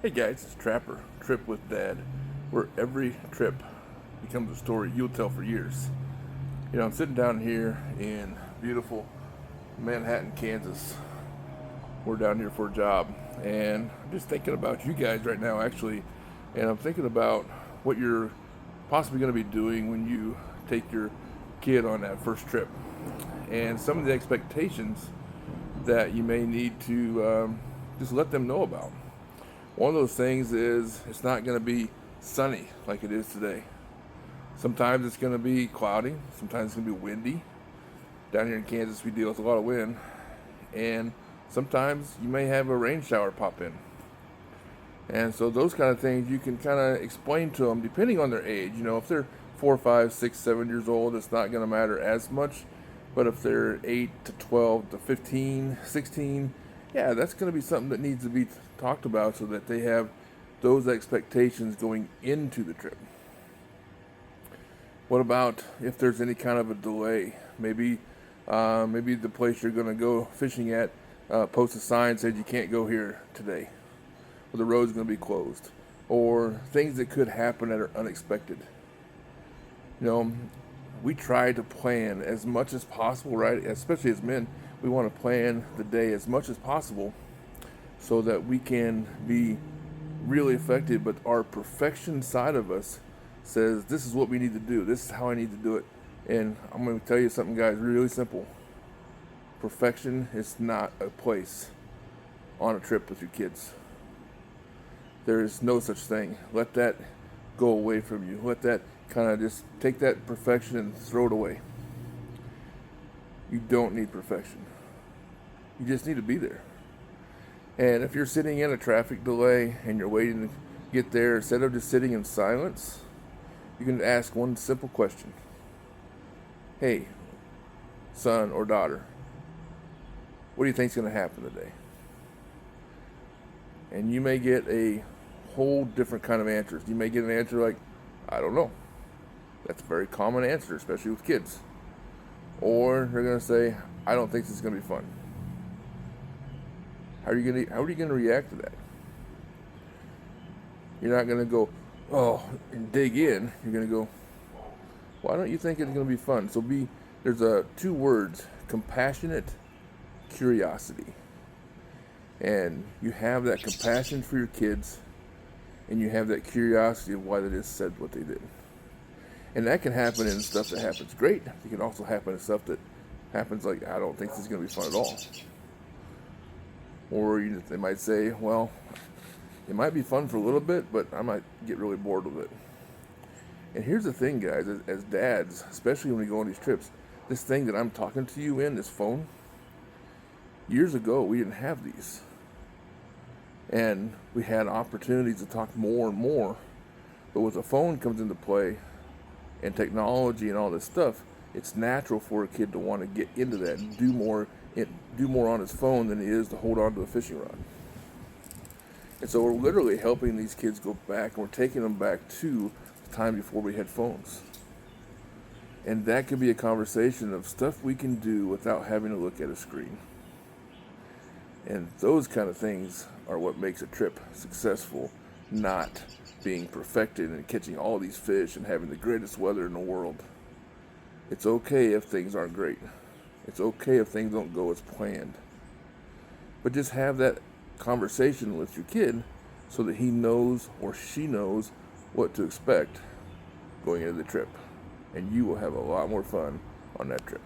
Hey guys, it's Trapper, Trip with Dad, where every trip becomes a story you'll tell for years. I'm sitting down here in beautiful Manhattan, Kansas. We're down here for a job, and I'm just thinking about you guys right now, actually, and I'm thinking about what you're possibly going to be doing when you take your kid on that first trip, and some of the expectations that you may need to just let them know about. One of those things is it's not going to be sunny like it is today. Sometimes it's going to be cloudy. Sometimes it's going to be windy. Down here in Kansas, we deal with a lot of wind. And sometimes you may have a rain shower pop in. And so those kind of things you can kind of explain to them depending on their age. If they're 4, 5, 6, 7 years old, it's not going to matter as much. But if they're 8 to 12 to 15, 16, yeah, that's going to be something that needs to be talked about so that they have those expectations going into the trip. What about if there's any kind of a delay? Maybe the place you're going to go fishing at posts a sign said you can't go here today, or the road's going to be closed, or things that could happen that are unexpected. You know, we try to plan as much as possible, right? Especially as men, we want to plan the day as much as possible so that we can be really effective. But our perfection side of us says, this is what we need to do. This is how I need to do it. And I'm going to tell you something, guys, really simple. Perfection is not a place on a trip with your kids. There is no such thing. Let that go away from you. Let that kind of just take that perfection and throw it away. You don't need perfection. You just need to be there. And if you're sitting in a traffic delay and you're waiting to get there, instead of just sitting in silence, you can ask one simple question. Hey, son or daughter, what do you think is going to happen today? And you may get a whole different kind of answers. You may get an answer like, I don't know. That's a very common answer, especially with kids. Or they're going to say, I don't think this is going to be fun. How are you going to react to that? You're not going to go, oh, and dig in. You're going to go, why don't you think it's going to be fun? So there's two words, compassionate curiosity. And you have that compassion for your kids, and you have that curiosity of why they just said what they did. And that can happen in stuff that happens great. It can also happen in stuff that happens like, I don't think this is going to be fun at all. Or they might say, well, it might be fun for a little bit, but I might get really bored with it. And here's the thing, guys, as dads, especially when we go on these trips, this thing that I'm talking to you in, this phone, years ago, we didn't have these. And we had opportunities to talk more and more. But with the phone comes into play, and technology and all this stuff, it's natural for a kid to want to get into that and do more on his phone than he is to hold on to a fishing rod. And so we're literally helping these kids go back, and we're taking them back to the time before we had phones. And that could be a conversation of stuff we can do without having to look at a screen. And those kind of things are what makes a trip successful, not being perfected and catching all these fish and having the greatest weather in the world. It's okay if things aren't great. It's okay if things don't go as planned. But just have that conversation with your kid so that he knows or she knows what to expect going into the trip. And you will have a lot more fun on that trip.